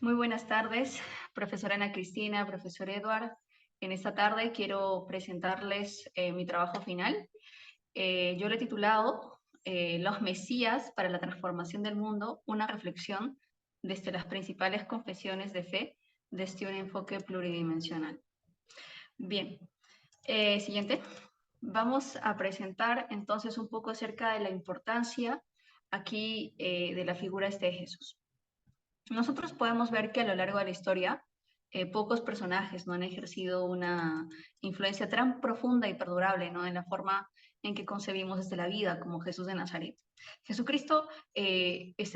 Muy buenas tardes, profesora Ana Cristina, profesor Edward. En esta tarde quiero presentarles mi trabajo final. Yo lo he titulado Los Mesías para la transformación del mundo, una reflexión desde las principales confesiones de fe desde un enfoque pluridimensional. Bien, siguiente. Vamos a presentar entonces un poco acerca de la importancia aquí de la figura de Jesús. Nosotros podemos ver que a lo largo de la historia pocos personajes no han ejercido una influencia tan profunda y perdurable, ¿no?, en la forma en que concebimos desde la vida, como Jesús de Nazaret. Jesucristo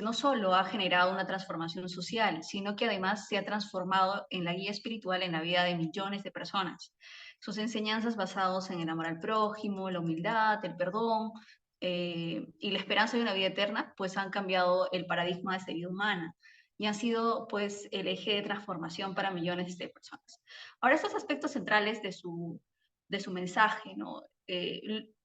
no solo ha generado una transformación social, sino que además se ha transformado en la guía espiritual en la vida de millones de personas. Sus enseñanzas basadas en el amor al prójimo, la humildad, el perdón y la esperanza de una vida eterna, pues han cambiado el paradigma de esta vida humana y han sido pues el eje de transformación para millones de personas. Ahora, estos aspectos centrales de su mensaje, ¿no?,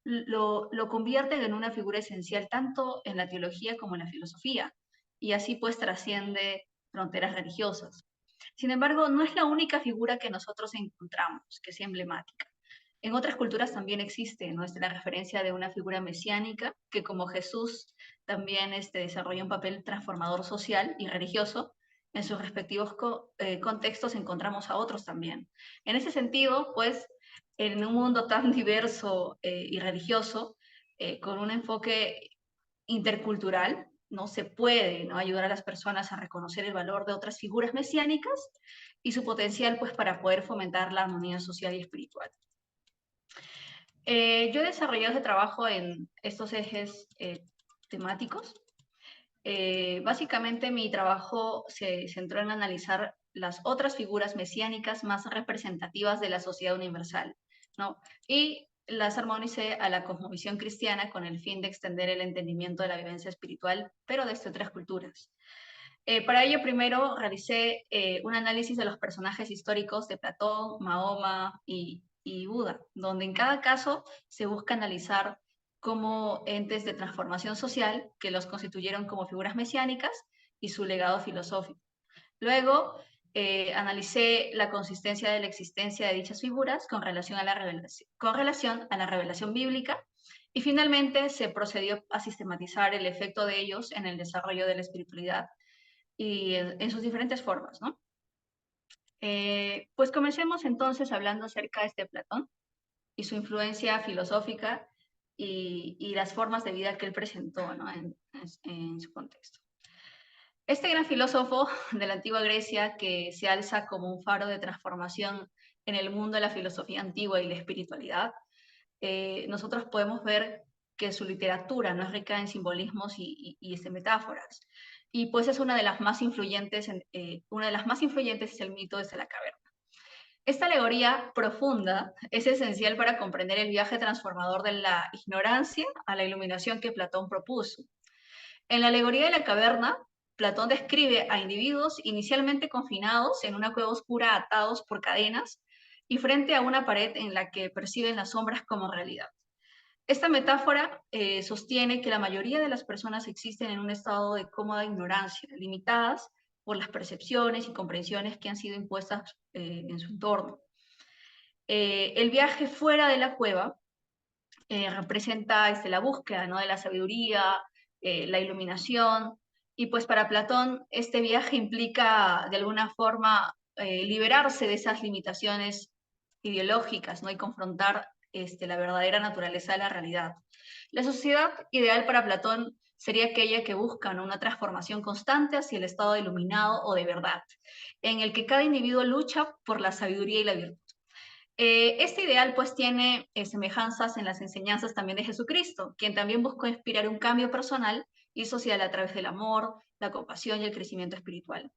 lo convierten en una figura esencial tanto en la teología como en la filosofía, y así pues trasciende fronteras religiosas. Sin embargo, no es la única figura que nosotros encontramos que sea emblemática. En otras culturas también existe, ¿no?, la referencia de una figura mesiánica que, como Jesús, también desarrolla un papel transformador social y religioso. En sus respectivos contextos encontramos a otros también. En ese sentido, pues, en un mundo tan diverso y religioso, con un enfoque intercultural, no se puede, ¿no?, ayudar a las personas a reconocer el valor de otras figuras mesiánicas y su potencial pues, para poder fomentar la armonía social y espiritual. Yo he desarrollado ese trabajo en estos ejes temáticos. Básicamente mi trabajo se centró en analizar las otras figuras mesiánicas más representativas de la sociedad universal, ¿no?, y las armonicé a la cosmovisión cristiana con el fin de extender el entendimiento de la vivencia espiritual, pero desde otras culturas. Para ello, primero realicé un análisis de los personajes históricos de Platón, Mahoma y Buda, donde en cada caso se busca analizar como entes de transformación social que los constituyeron como figuras mesiánicas y su legado filosófico. Luego, analicé la consistencia de la existencia de dichas figuras con relación a la revelación bíblica, y finalmente se procedió a sistematizar el efecto de ellos en el desarrollo de la espiritualidad y en sus diferentes formas, ¿no? Pues comencemos entonces hablando acerca de Platón y su influencia filosófica y las formas de vida que él presentó, ¿no?, en su contexto. Este gran filósofo de la antigua Grecia, que se alza como un faro de transformación en el mundo de la filosofía antigua y la espiritualidad, nosotros podemos ver que su literatura no es rica en simbolismos y metáforas. Y pues es una de las más influyentes, es el mito desde la caverna. Esta alegoría profunda es esencial para comprender el viaje transformador de la ignorancia a la iluminación que Platón propuso. En la alegoría de la caverna, Platón describe a individuos inicialmente confinados en una cueva oscura, atados por cadenas y frente a una pared en la que perciben las sombras como realidad. Esta metáfora sostiene que la mayoría de las personas existen en un estado de cómoda ignorancia, limitadas por las percepciones y comprensiones que han sido impuestas en su entorno. El viaje fuera de la cueva representa la búsqueda, ¿no?, de la sabiduría, la iluminación, y pues para Platón este viaje implica de alguna forma liberarse de esas limitaciones ideológicas, ¿no?, y confrontar la verdadera naturaleza de la realidad. La sociedad ideal para Platón sería aquella que busca, ¿no?, una transformación constante hacia el estado de iluminado o de verdad, en el que cada individuo lucha por la sabiduría y la virtud. Este ideal pues tiene semejanzas en las enseñanzas también de Jesucristo, quien también buscó inspirar un cambio personal y social a través del amor, la compasión y el crecimiento espiritual.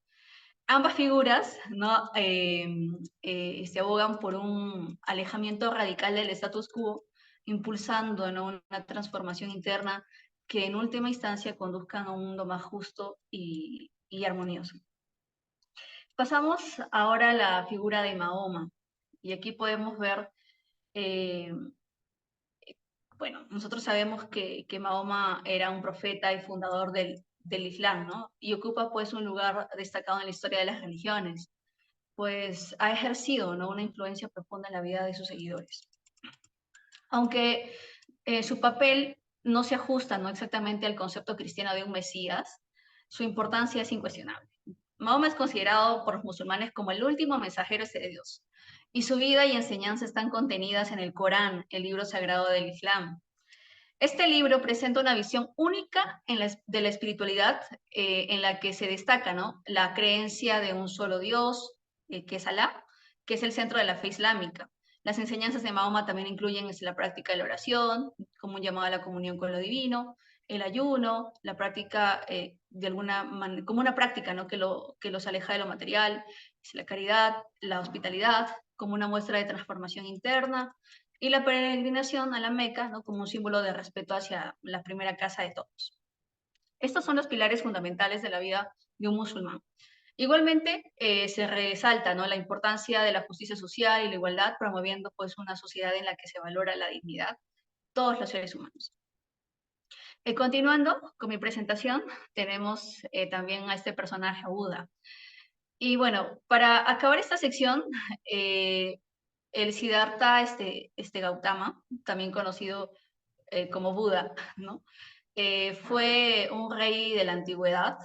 Ambas figuras, ¿no?, se abogan por un alejamiento radical del status quo, impulsando, ¿no?, una transformación interna que en última instancia conduzcan a un mundo más justo y armonioso. Pasamos ahora a la figura de Mahoma, y aquí podemos ver, bueno, nosotros sabemos que Mahoma era un profeta y fundador del Islam, ¿no? Y ocupa pues un lugar destacado en la historia de las religiones, pues ha ejercido, ¿no?, una influencia profunda en la vida de sus seguidores. Aunque su papel no se ajusta, ¿no?, exactamente al concepto cristiano de un Mesías, su importancia es incuestionable. Mahoma es considerado por los musulmanes como el último mensajero de Dios, y su vida y enseñanza están contenidas en el Corán, el libro sagrado del Islam. Este libro presenta una visión única de la espiritualidad, en la que se destaca, ¿no?, la creencia de un solo Dios, que es Alá, que es el centro de la fe islámica. Las enseñanzas de Mahoma también incluyen la práctica de la oración, como un llamado a la comunión con lo divino, el ayuno, la práctica como una práctica, ¿no?, que los aleja de lo material, la caridad, la hospitalidad, como una muestra de transformación interna, y la peregrinación a la Meca, ¿no?, como un símbolo de respeto hacia la primera casa de todos. Estos son los pilares fundamentales de la vida de un musulmán. Igualmente, se resalta, ¿no?, la importancia de la justicia social y la igualdad, promoviendo pues una sociedad en la que se valora la dignidad de todos los seres humanos. Continuando con mi presentación, tenemos también a este personaje, Buda. Y bueno, para acabar esta sección, el Siddhartha Gautama, también conocido como Buda, ¿no?, fue un rey de la antigüedad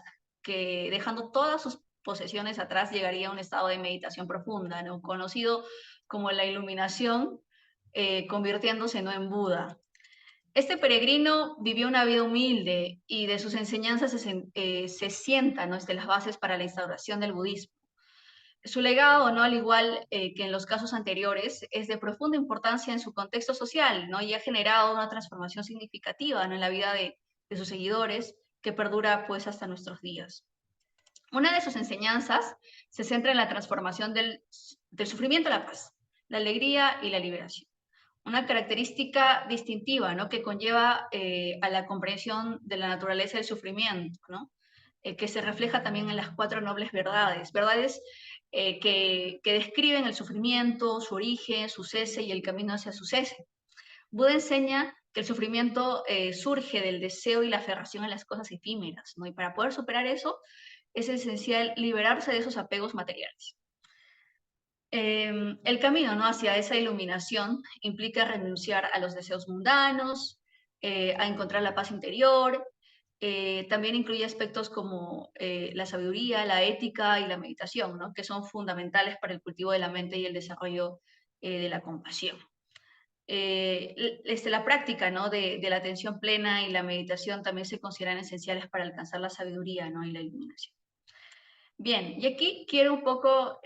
que, dejando todas sus posesiones atrás, llegaría a un estado de meditación profunda, ¿no?, conocido como la iluminación, convirtiéndose, ¿no?, en Buda. Este peregrino vivió una vida humilde y de sus enseñanzas se sientan, ¿no?, las bases para la instauración del budismo. Su legado, ¿no?, al igual que en los casos anteriores, es de profunda importancia en su contexto social, ¿no?, y ha generado una transformación significativa, ¿no?, en la vida de sus seguidores, que perdura pues hasta nuestros días. Una de sus enseñanzas se centra en la transformación del sufrimiento a la paz, la alegría y la liberación. Una característica distintiva, ¿no?, que conlleva a la comprensión de la naturaleza del sufrimiento, ¿no?, que se refleja también en las 4 nobles verdades, que describen el sufrimiento, su origen, su cese y el camino hacia su cese. Buda enseña que el sufrimiento surge del deseo y la aferración a las cosas efímeras, ¿no?, y para poder superar eso es esencial liberarse de esos apegos materiales. El camino, ¿no?, hacia esa iluminación implica renunciar a los deseos mundanos, a encontrar la paz interior. También incluye aspectos como la sabiduría, la ética y la meditación, ¿no?, que son fundamentales para el cultivo de la mente y el desarrollo de la compasión. La práctica, ¿no?, de la atención plena y la meditación también se consideran esenciales para alcanzar la sabiduría, ¿no?, y la iluminación. Bien, y aquí quiero un poco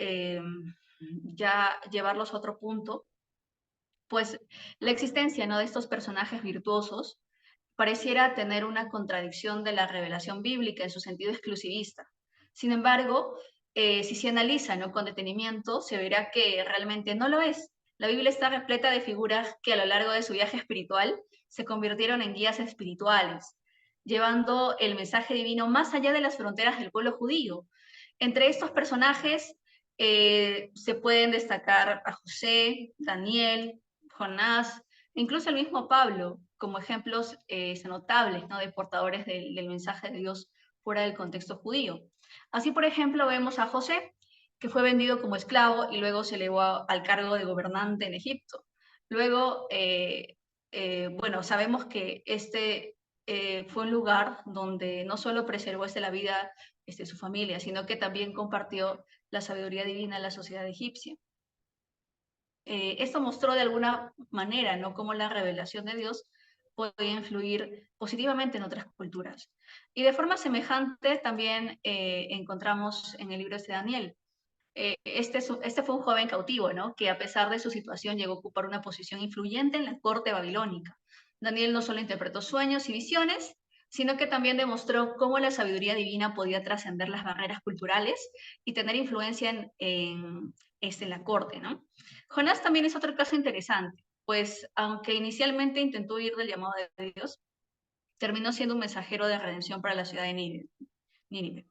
ya llevarlos a otro punto, pues la existencia, ¿no?, de estos personajes virtuosos pareciera tener una contradicción de la revelación bíblica en su sentido exclusivista. Sin embargo, si se analiza, ¿no?, con detenimiento, se verá que realmente no lo es. La Biblia está repleta de figuras que a lo largo de su viaje espiritual se convirtieron en guías espirituales, llevando el mensaje divino más allá de las fronteras del pueblo judío. Entre estos personajes se pueden destacar a José, Daniel, Jonás, incluso el mismo Pablo, como ejemplos notables, ¿no?, de portadores del mensaje de Dios fuera del contexto judío. Así, por ejemplo, vemos a José, que fue vendido como esclavo y luego se elevó al cargo de gobernante en Egipto. Luego, bueno, sabemos que este fue un lugar donde no solo preservó la vida de su familia, sino que también compartió la sabiduría divina en la sociedad egipcia. Esto mostró de alguna manera, ¿no?, cómo la revelación de Dios podía influir positivamente en otras culturas. Y de forma semejante también encontramos en el libro de Daniel. Este fue un joven cautivo, ¿no?, que a pesar de su situación llegó a ocupar una posición influyente en la corte babilónica. Daniel no solo interpretó sueños y visiones, sino que también demostró cómo la sabiduría divina podía trascender las barreras culturales y tener influencia en la corte, ¿no? Jonás también es otro caso interesante, pues aunque inicialmente intentó huir del llamado de Dios, terminó siendo un mensajero de redención para la ciudad de Nínive.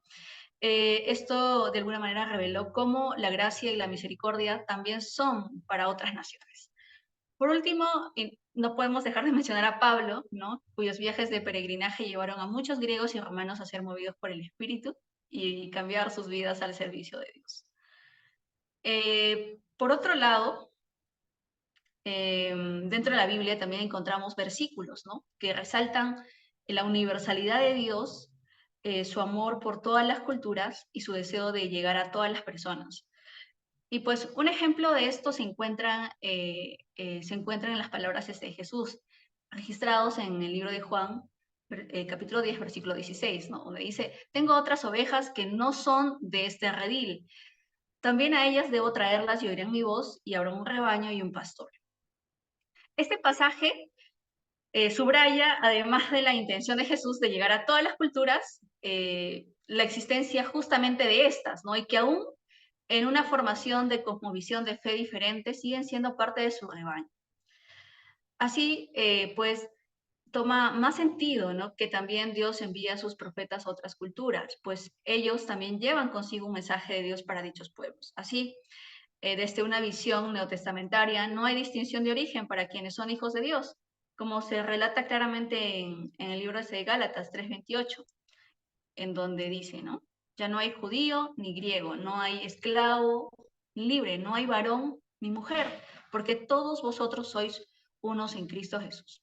Esto de alguna manera reveló cómo la gracia y la misericordia también son para otras naciones. Por último, no podemos dejar de mencionar a Pablo, ¿no? Cuyos viajes de peregrinaje llevaron a muchos griegos y romanos a ser movidos por el Espíritu y cambiar sus vidas al servicio de Dios. Por otro lado, dentro de la Biblia también encontramos versículos, ¿no? Que resaltan la universalidad de Dios, su amor por todas las culturas y su deseo de llegar a todas las personas. Y pues un ejemplo de esto se encuentra en las palabras de Jesús, registrados en el libro de Juan, capítulo 10, versículo 16, ¿no? Donde dice, tengo otras ovejas que no son de este redil. También a ellas debo traerlas y oirán mi voz, y habrá un rebaño y un pastor. Este pasaje subraya, además de la intención de Jesús de llegar a todas las culturas, la existencia justamente de estas, ¿no? Y que aún en una formación de cosmovisión de fe diferente siguen siendo parte de su rebaño. Así, pues, toma más sentido, ¿no? Que también Dios envía a sus profetas a otras culturas, pues ellos también llevan consigo un mensaje de Dios para dichos pueblos. Así, desde una visión neotestamentaria, no hay distinción de origen para quienes son hijos de Dios, como se relata claramente en el libro de Gálatas 3:28, en donde dice, ¿no? Ya no hay judío ni griego, no hay esclavo ni libre, no hay varón ni mujer, porque todos vosotros sois unos en Cristo Jesús.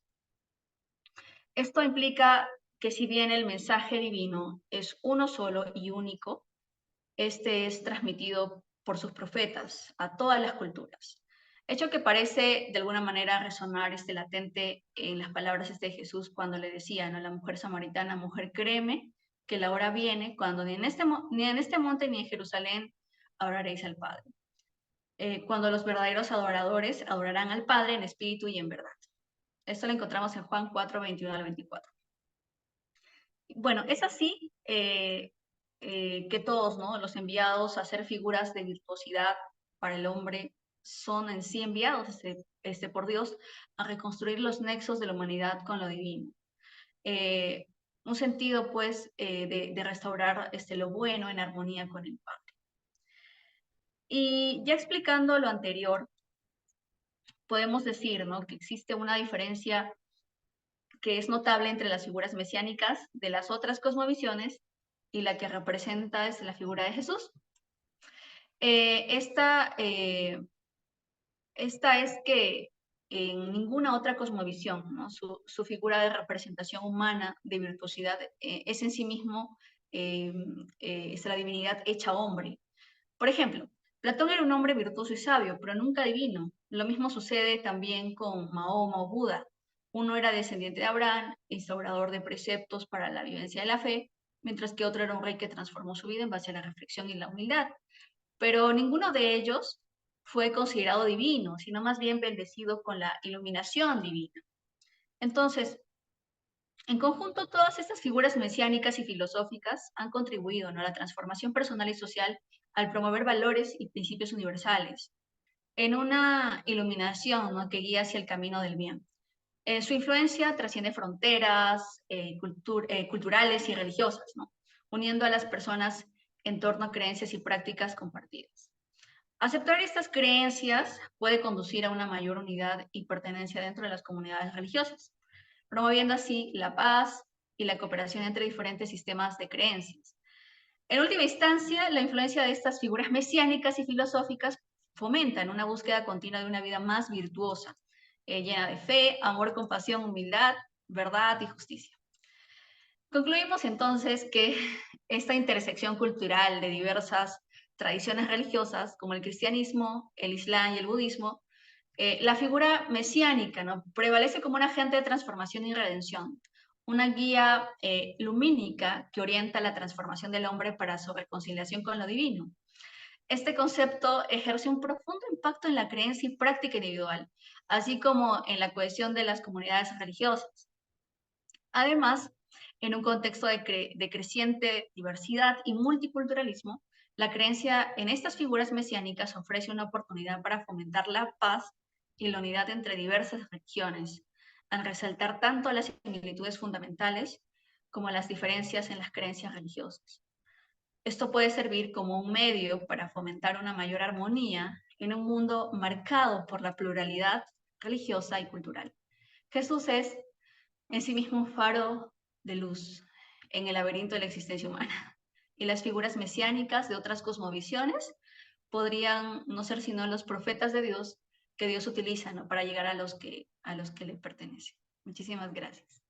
Esto implica que si bien el mensaje divino es uno solo y único, este es transmitido por sus profetas a todas las culturas. Hecho que parece de alguna manera resonar latente en las palabras de Jesús cuando le decía, ¿no?, a la mujer samaritana, mujer, créeme que la hora viene cuando ni en este monte ni en Jerusalén adoraréis al Padre. Cuando los verdaderos adoradores adorarán al Padre en espíritu y en verdad. Esto lo encontramos en Juan 4:21 al 24. Bueno, es así que todos, ¿no?, los enviados a ser figuras de virtuosidad para el hombre son en sí enviados por Dios a reconstruir los nexos de la humanidad con lo divino. Un sentido, pues, de restaurar lo bueno en armonía con el Padre. Y ya explicando lo anterior, podemos decir, ¿no?, que existe una diferencia que es notable entre las figuras mesiánicas de las otras cosmovisiones y la que representa es la figura de Jesús. Esta es que en ninguna otra cosmovisión, ¿no?, su figura de representación humana, de virtuosidad, es en sí mismo es la divinidad hecha hombre. Por ejemplo, Platón era un hombre virtuoso y sabio, pero nunca divino. Lo mismo sucede también con Mahoma o Buda. Uno era descendiente de Abraham, instaurador de preceptos para la vivencia de la fe, mientras que otro era un rey que transformó su vida en base a la reflexión y la humildad. Pero ninguno de ellos fue considerado divino, sino más bien bendecido con la iluminación divina. Entonces, en conjunto, todas estas figuras mesiánicas y filosóficas han contribuido, ¿no?, a la transformación personal y social al promover valores y principios universales, en una iluminación, ¿no?, que guía hacia el camino del bien. Su influencia trasciende fronteras culturales y religiosas, ¿no?, uniendo a las personas en torno a creencias y prácticas compartidas. Aceptar estas creencias puede conducir a una mayor unidad y pertenencia dentro de las comunidades religiosas, promoviendo así la paz y la cooperación entre diferentes sistemas de creencias. En última instancia, la influencia de estas figuras mesiánicas y filosóficas fomentan una búsqueda continua de una vida más virtuosa, llena de fe, amor, compasión, humildad, verdad y justicia. Concluimos entonces que esta intersección cultural de diversas tradiciones religiosas, como el cristianismo, el islam y el budismo, la figura mesiánica, ¿no?, prevalece como un agente de transformación y redención, una guía lumínica que orienta la transformación del hombre para su reconciliación con lo divino. Este concepto ejerce un profundo impacto en la creencia y práctica individual, así como en la cohesión de las comunidades religiosas. Además, en un contexto de creciente diversidad y multiculturalismo, la creencia en estas figuras mesiánicas ofrece una oportunidad para fomentar la paz y la unidad entre diversas religiones, al resaltar tanto las similitudes fundamentales como las diferencias en las creencias religiosas. Esto puede servir como un medio para fomentar una mayor armonía en un mundo marcado por la pluralidad religiosa y cultural. Jesús es en sí mismo un faro de luz en el laberinto de la existencia humana. Y las figuras mesiánicas de otras cosmovisiones podrían no ser sino los profetas de Dios que Dios utiliza, ¿no?, para llegar a los que le pertenecen. Muchísimas gracias.